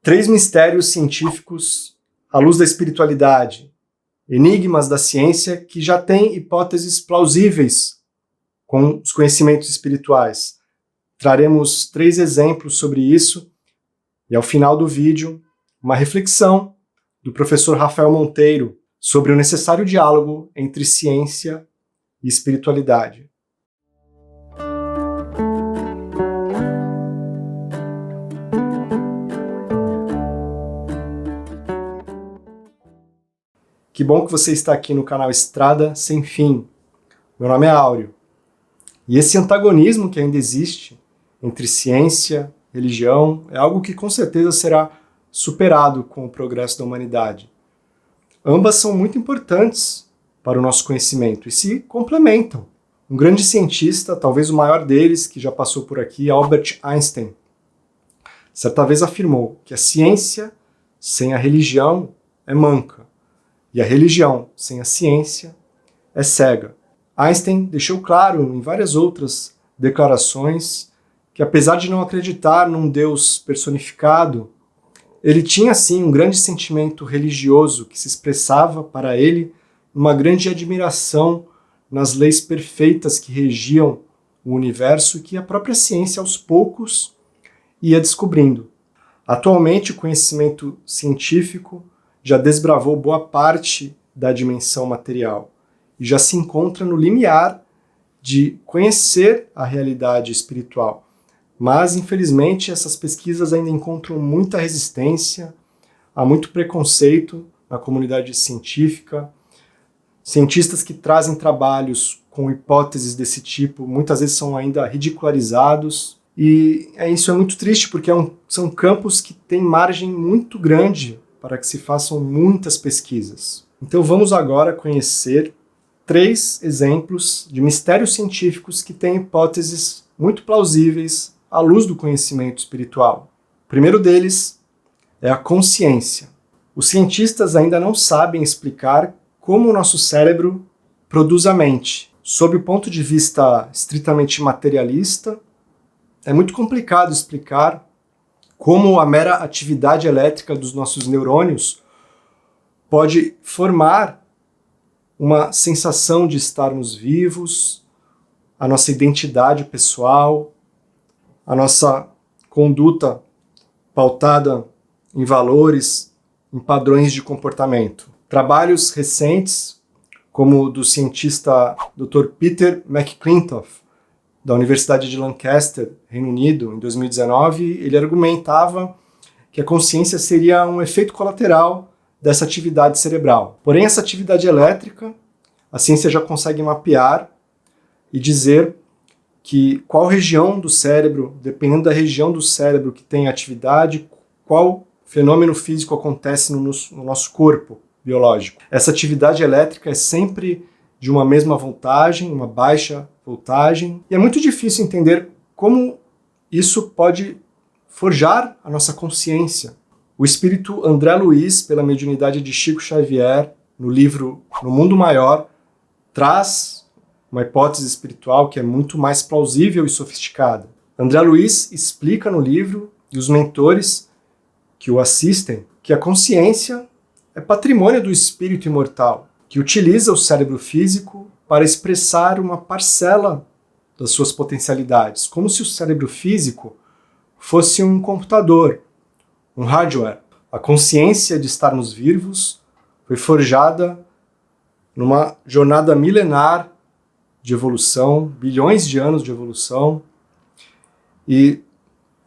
Três mistérios científicos à luz da espiritualidade, enigmas da ciência que já têm hipóteses plausíveis com os conhecimentos espirituais. Traremos 3 exemplos sobre isso e, ao final do vídeo, uma reflexão do professor Rafael Monteiro sobre o necessário diálogo entre ciência e espiritualidade. Que bom que você está aqui no canal Estrada Sem Fim. Meu nome é Áureo. E esse antagonismo que ainda existe entre ciência e religião é algo que com certeza será superado com o progresso da humanidade. Ambas são muito importantes para o nosso conhecimento e se complementam. Um grande cientista, talvez o maior deles, que já passou por aqui, Albert Einstein, certa vez afirmou que a ciência sem a religião é manca. E a religião, sem a ciência, é cega. Einstein deixou claro em várias outras declarações que, apesar de não acreditar num Deus personificado, ele tinha, sim, um grande sentimento religioso que se expressava para ele numa grande admiração nas leis perfeitas que regiam o universo e que a própria ciência, aos poucos, ia descobrindo. Atualmente, o conhecimento científico já desbravou boa parte da dimensão material e já se encontra no limiar de conhecer a realidade espiritual. Mas, infelizmente, essas pesquisas ainda encontram muita resistência, há muito preconceito na comunidade científica. Cientistas que trazem trabalhos com hipóteses desse tipo muitas vezes são ainda ridicularizados. E isso é muito triste porque são campos que têm margem muito grande para que se façam muitas pesquisas. Então vamos agora conhecer 3 exemplos de mistérios científicos que têm hipóteses muito plausíveis à luz do conhecimento espiritual. O primeiro deles é a consciência. Os cientistas ainda não sabem explicar como o nosso cérebro produz a mente. Sob o ponto de vista estritamente materialista, é muito complicado explicar como a mera atividade elétrica dos nossos neurônios pode formar uma sensação de estarmos vivos, a nossa identidade pessoal, a nossa conduta pautada em valores, em padrões de comportamento. Trabalhos recentes, como o do cientista Dr. Peter McClintock, da Universidade de Lancaster, Reino Unido, em 2019, ele argumentava que a consciência seria um efeito colateral dessa atividade cerebral. Porém, essa atividade elétrica, a ciência já consegue mapear e dizer que qual região do cérebro, dependendo da região do cérebro que tem atividade, qual fenômeno físico acontece no nosso corpo biológico. Essa atividade elétrica é sempre de uma mesma voltagem, uma baixa voltagem, e é muito difícil entender como isso pode forjar a nossa consciência. O espírito André Luiz, pela mediunidade de Chico Xavier, no livro No Mundo Maior, traz uma hipótese espiritual que é muito mais plausível e sofisticada. André Luiz explica no livro, e os mentores que o assistem, que a consciência é patrimônio do espírito imortal, que utiliza o cérebro físico para expressar uma parcela das suas potencialidades, como se o cérebro físico fosse um computador, um hardware. A consciência de estarmos vivos foi forjada numa jornada milenar de evolução, bilhões de anos de evolução, e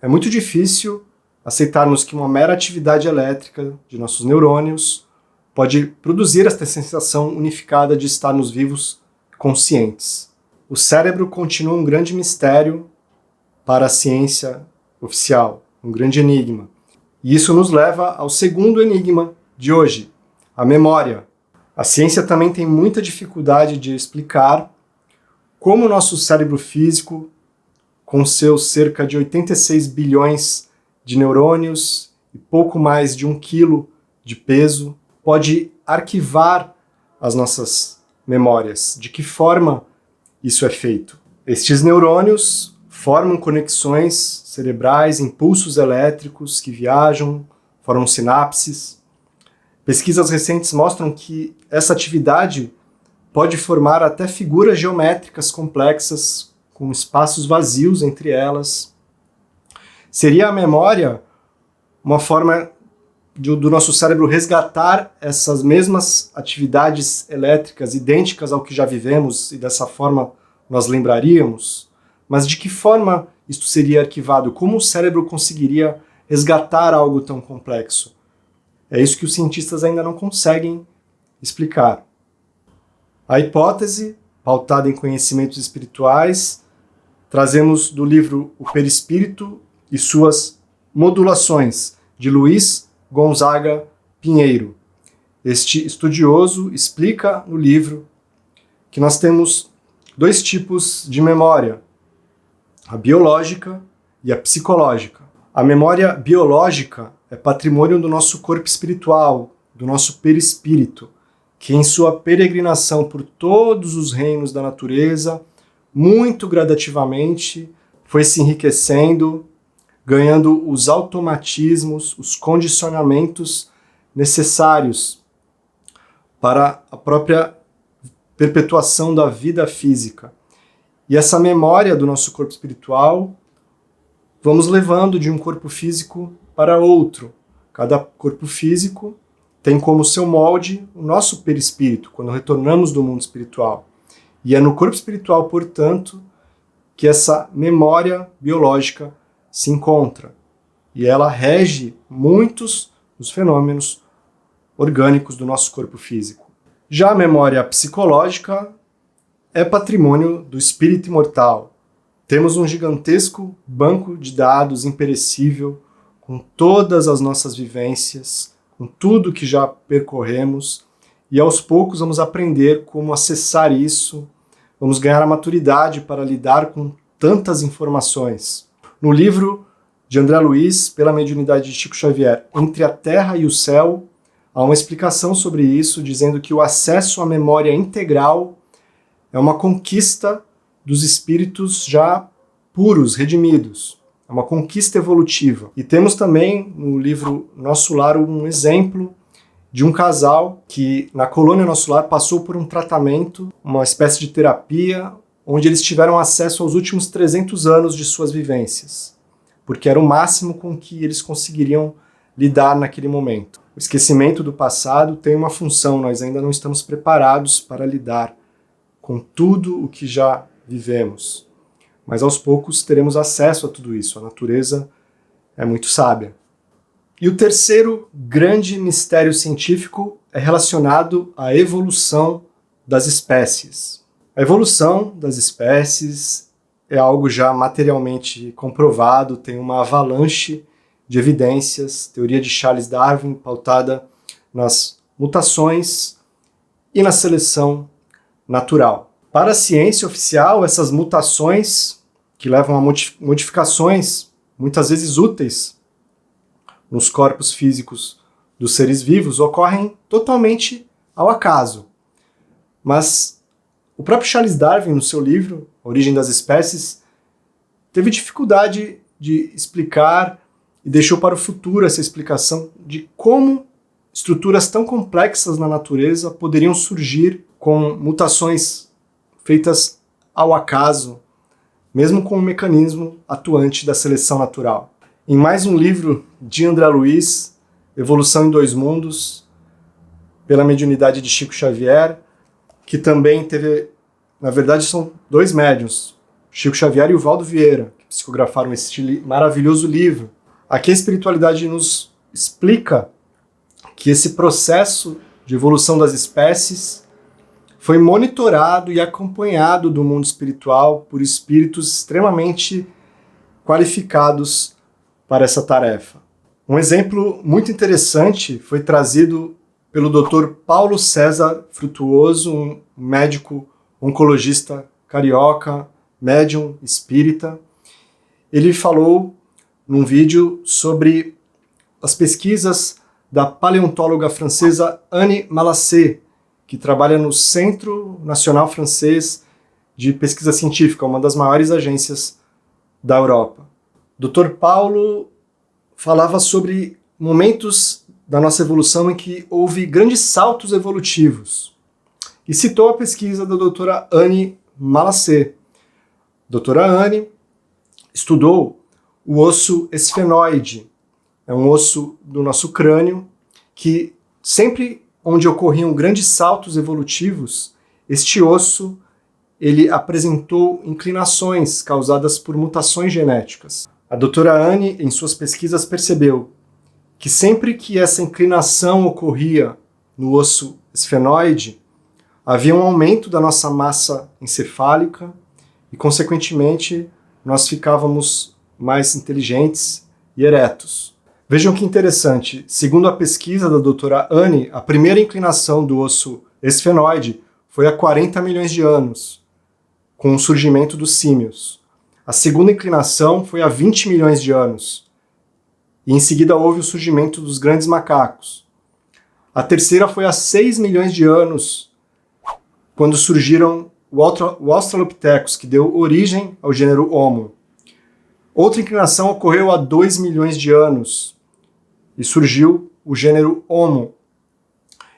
é muito difícil aceitarmos que uma mera atividade elétrica de nossos neurônios pode produzir esta sensação unificada de estarmos vivos conscientes. O cérebro continua um grande mistério para a ciência oficial, um grande enigma. E isso nos leva ao segundo enigma de hoje, a memória. A ciência também tem muita dificuldade de explicar como o nosso cérebro físico, com seus cerca de 86 bilhões de neurônios e pouco mais de 1 quilo de peso, pode arquivar as nossas memórias. De que forma isso é feito? Estes neurônios formam conexões cerebrais, impulsos elétricos que viajam formam sinapses. Pesquisas recentes mostram que essa atividade pode formar até figuras geométricas complexas, com espaços vazios entre elas. Seria a memória uma forma do nosso cérebro resgatar essas mesmas atividades elétricas idênticas ao que já vivemos e dessa forma nós lembraríamos? Mas de que forma isto seria arquivado? Como o cérebro conseguiria resgatar algo tão complexo? É isso que os cientistas ainda não conseguem explicar. A hipótese, pautada em conhecimentos espirituais, trazemos do livro O Perispírito e suas modulações, de Luiz Gonzaga Pinheiro. Este estudioso explica no livro que nós temos dois tipos de memória, a biológica e a psicológica. A memória biológica é patrimônio do nosso corpo espiritual, do nosso perispírito, que em sua peregrinação por todos os reinos da natureza, muito gradativamente, foi se enriquecendo, ganhando os automatismos, os condicionamentos necessários para a própria perpetuação da vida física. E essa memória do nosso corpo espiritual vamos levando de um corpo físico para outro. Cada corpo físico tem como seu molde o nosso perispírito, quando retornamos do mundo espiritual. E é no corpo espiritual, portanto, que essa memória biológica se encontra. E ela rege muitos dos fenômenos orgânicos do nosso corpo físico. Já a memória psicológica é patrimônio do espírito imortal. Temos um gigantesco banco de dados imperecível, com todas as nossas vivências, com tudo que já percorremos, e aos poucos vamos aprender como acessar isso, vamos ganhar a maturidade para lidar com tantas informações. No livro de André Luiz, pela mediunidade de Chico Xavier, Entre a Terra e o Céu, há uma explicação sobre isso, dizendo que o acesso à memória integral é uma conquista dos espíritos já puros, redimidos. É uma conquista evolutiva. E temos também no livro Nosso Lar um exemplo de um casal que na colônia Nosso Lar passou por um tratamento, uma espécie de terapia, onde eles tiveram acesso aos últimos 300 anos de suas vivências, porque era o máximo com que eles conseguiriam lidar naquele momento. O esquecimento do passado tem uma função, nós ainda não estamos preparados para lidar com tudo o que já vivemos. Mas aos poucos teremos acesso a tudo isso, a natureza é muito sábia. E o terceiro grande mistério científico é relacionado à evolução das espécies. A evolução das espécies é algo já materialmente comprovado, tem uma avalanche de evidências, teoria de Charles Darwin, pautada nas mutações e na seleção natural. Para a ciência oficial, essas mutações, que levam a modificações muitas vezes úteis nos corpos físicos dos seres vivos, ocorrem totalmente ao acaso. Mas o próprio Charles Darwin, no seu livro A Origem das Espécies, teve dificuldade de explicar e deixou para o futuro essa explicação de como estruturas tão complexas na natureza poderiam surgir com mutações feitas ao acaso, mesmo com o mecanismo atuante da seleção natural. Em mais um livro de André Luiz, Evolução em Dois Mundos, pela mediunidade de Chico Xavier, que também teve, na verdade são dois médiuns, Chico Xavier e o Valdo Vieira, que psicografaram esse maravilhoso livro. Aqui a espiritualidade nos explica que esse processo de evolução das espécies foi monitorado e acompanhado do mundo espiritual por espíritos extremamente qualificados para essa tarefa. Um exemplo muito interessante foi trazido pelo Dr. Paulo César Frutuoso, um médico oncologista carioca, médium espírita. Ele falou num vídeo sobre as pesquisas da paleontóloga francesa Anne Malassé, que trabalha no Centro Nacional Francês de Pesquisa Científica, uma das maiores agências da Europa. Dr. Paulo falava sobre momentos da nossa evolução em que houve grandes saltos evolutivos. E citou a pesquisa da doutora Anne Malassé. A doutora Anne estudou o osso esfenoide. É um osso do nosso crânio que sempre onde ocorriam grandes saltos evolutivos, este osso ele apresentou inclinações causadas por mutações genéticas. A doutora Anne, em suas pesquisas, percebeu que sempre que essa inclinação ocorria no osso esfenoide, havia um aumento da nossa massa encefálica e, consequentemente, nós ficávamos mais inteligentes e eretos. Vejam que interessante, segundo a pesquisa da doutora Anne, a primeira inclinação do osso esfenoide foi há 40 milhões de anos, com o surgimento dos símios. A segunda inclinação foi há 20 milhões de anos, e em seguida houve o surgimento dos grandes macacos. A terceira foi há 6 milhões de anos, quando surgiram o Australopithecus, que deu origem ao gênero Homo. Outra inclinação ocorreu há 2 milhões de anos, e surgiu o gênero Homo.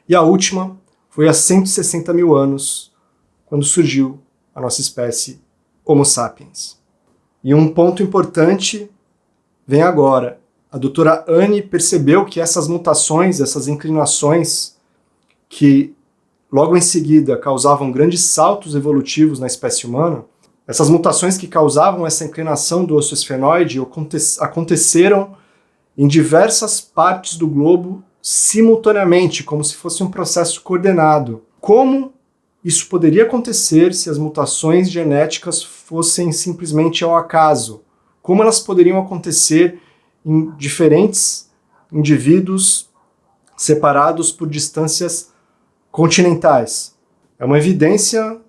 E a última foi há 160 mil anos, quando surgiu a nossa espécie Homo sapiens. E um ponto importante vem agora. A doutora Anne percebeu que essas mutações, essas inclinações, que logo em seguida causavam grandes saltos evolutivos na espécie humana, essas mutações que causavam essa inclinação do osso esfenoide aconteceram em diversas partes do globo simultaneamente, como se fosse um processo coordenado. Como isso poderia acontecer se as mutações genéticas fossem simplesmente ao acaso? Como elas poderiam acontecer em diferentes indivíduos separados por distâncias continentais? É uma evidência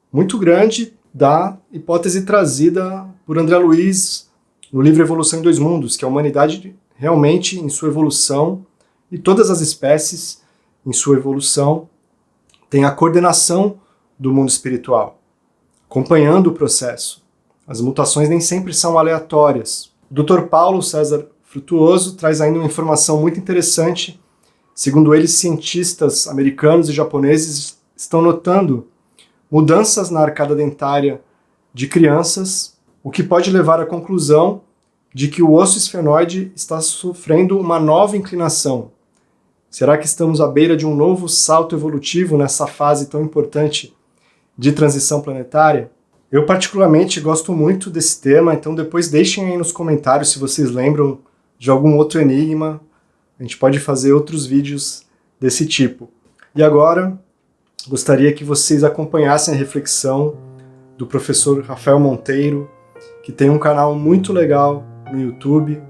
muito grande da hipótese trazida por André Luiz no livro Evolução em Dois Mundos, que a humanidade realmente, em sua evolução, e todas as espécies, em sua evolução, tem a coordenação do mundo espiritual, acompanhando o processo. As mutações nem sempre são aleatórias. O Dr. Paulo César Frutuoso traz ainda uma informação muito interessante. Segundo ele, cientistas americanos e japoneses estão notando mudanças na arcada dentária de crianças, o que pode levar à conclusão de que o osso esfenoide está sofrendo uma nova inclinação. Será que estamos à beira de um novo salto evolutivo nessa fase tão importante de transição planetária? Eu particularmente gosto muito desse tema, então depois deixem aí nos comentários se vocês lembram de algum outro enigma. A gente pode fazer outros vídeos desse tipo. E agora, gostaria que vocês acompanhassem a reflexão do professor Rafael Monteiro, que tem um canal muito legal no YouTube,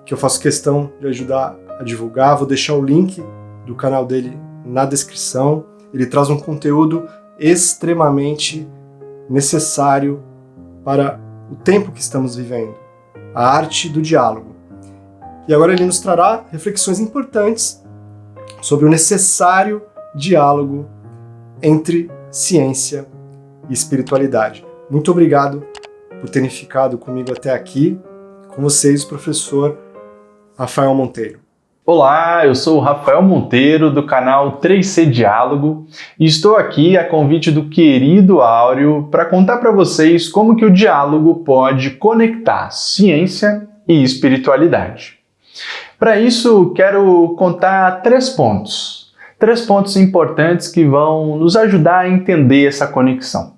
que eu faço questão de ajudar a divulgar. Vou deixar o link do canal dele na descrição. Ele traz um conteúdo extremamente necessário para o tempo que estamos vivendo, a arte do diálogo. E agora ele nos trará reflexões importantes sobre o necessário diálogo entre ciência e espiritualidade. Muito obrigado por terem ficado comigo até aqui. Com vocês, o professor Rafael Monteiro. Olá, eu sou o Rafael Monteiro do canal 3C Diálogo e estou aqui a convite do querido Áureo para contar para vocês como que o diálogo pode conectar ciência e espiritualidade. Para isso, quero contar três pontos importantes que vão nos ajudar a entender essa conexão.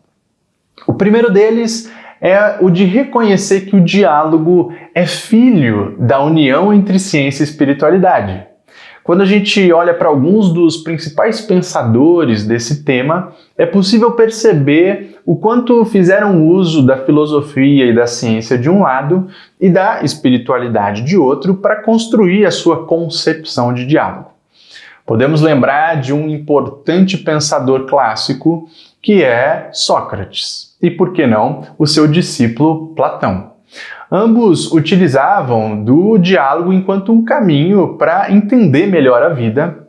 O primeiro deles é o de reconhecer que o diálogo é filho da união entre ciência e espiritualidade. Quando a gente olha para alguns dos principais pensadores desse tema, é possível perceber o quanto fizeram uso da filosofia e da ciência de um lado e da espiritualidade de outro para construir a sua concepção de diálogo. Podemos lembrar de um importante pensador clássico que é Sócrates e, por que não, o seu discípulo Platão. Ambos utilizavam do diálogo enquanto um caminho para entender melhor a vida,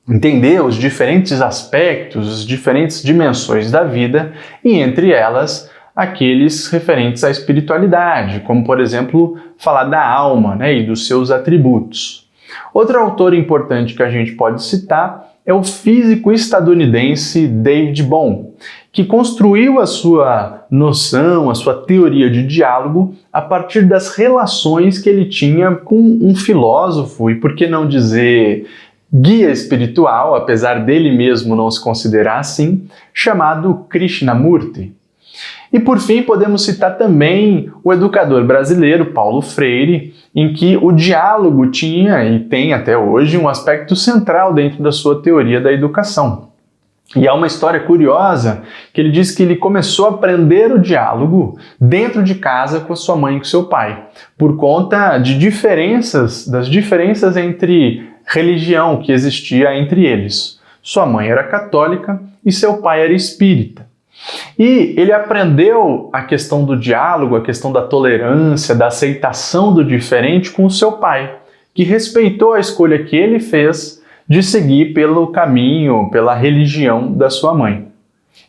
entender os diferentes aspectos, as diferentes dimensões da vida e, entre elas, aqueles referentes à espiritualidade, como, por exemplo, falar da alma, e dos seus atributos. Outro autor importante que a gente pode citar é o físico estadunidense David Bohm, que construiu a sua noção, a sua teoria de diálogo a partir das relações que ele tinha com um filósofo e, por que não dizer, guia espiritual, apesar dele mesmo não se considerar assim, chamado Krishnamurti. E por fim, podemos citar também o educador brasileiro Paulo Freire, em que o diálogo tinha e tem até hoje um aspecto central dentro da sua teoria da educação. E há uma história curiosa que ele diz que ele começou a aprender o diálogo dentro de casa com a sua mãe e com seu pai, por conta de das diferenças entre religião que existia entre eles. Sua mãe era católica e seu pai era espírita. E ele aprendeu a questão do diálogo, a questão da tolerância, da aceitação do diferente com o seu pai, que respeitou a escolha que ele fez de seguir pelo caminho, pela religião da sua mãe.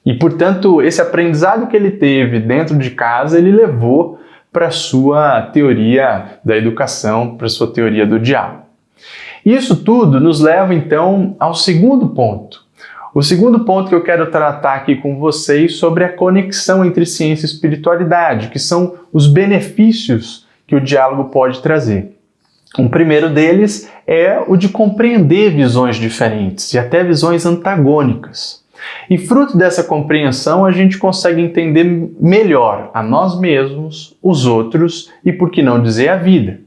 E, portanto, esse aprendizado que ele teve dentro de casa, ele levou para a sua teoria da educação, para a sua teoria do diálogo. Isso tudo nos leva, então, ao segundo ponto. O segundo ponto que eu quero tratar aqui com vocês sobre a conexão entre ciência e espiritualidade, que são os benefícios que o diálogo pode trazer. Um primeiro deles é o de compreender visões diferentes e até visões antagônicas. E fruto dessa compreensão, a gente consegue entender melhor a nós mesmos, os outros e, por que não dizer, a vida.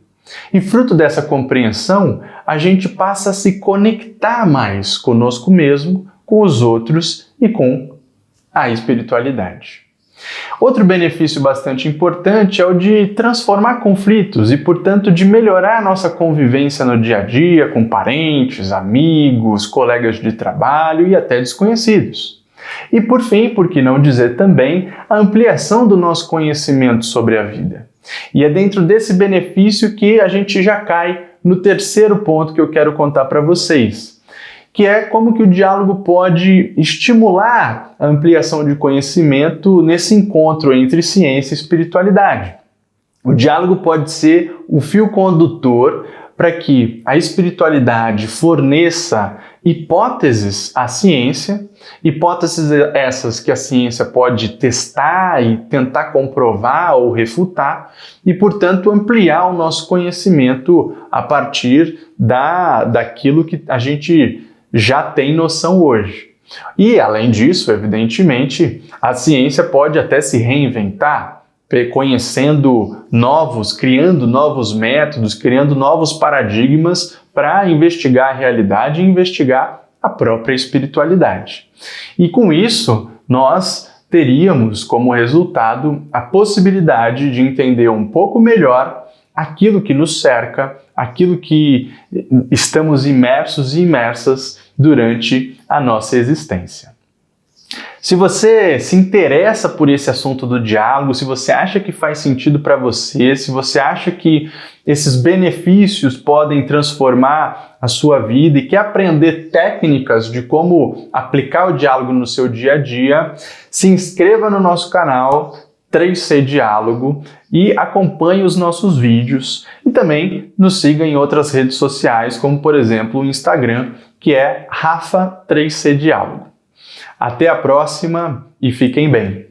E fruto dessa compreensão, a gente passa a se conectar mais conosco mesmo, com os outros e com a espiritualidade. Outro benefício bastante importante é o de transformar conflitos e, portanto, de melhorar a nossa convivência no dia a dia com parentes, amigos, colegas de trabalho e até desconhecidos. E, por fim, por que não dizer também, a ampliação do nosso conhecimento sobre a vida. E é dentro desse benefício que a gente já cai no terceiro ponto que eu quero contar para vocês, que é como que o diálogo pode estimular a ampliação de conhecimento nesse encontro entre ciência e espiritualidade. O diálogo pode ser o fio condutor para que a espiritualidade forneça hipóteses à ciência, hipóteses essas que a ciência pode testar e tentar comprovar ou refutar, e, portanto, ampliar o nosso conhecimento a partir daquilo que a gente já tem noção hoje. E, além disso, evidentemente, a ciência pode até se reinventar, conhecendo criando novos métodos, criando novos paradigmas para investigar a realidade e investigar a própria espiritualidade. E com isso, nós teríamos como resultado a possibilidade de entender um pouco melhor aquilo que nos cerca, aquilo que estamos imersos e imersas durante a nossa existência. Se você se interessa por esse assunto do diálogo, se você acha que faz sentido para você, se você acha que esses benefícios podem transformar a sua vida e quer aprender técnicas de como aplicar o diálogo no seu dia a dia, se inscreva no nosso canal 3C Diálogo e acompanhe os nossos vídeos e também nos siga em outras redes sociais, como por exemplo o Instagram, que é Rafa 3C Diálogo. Até a próxima e fiquem bem!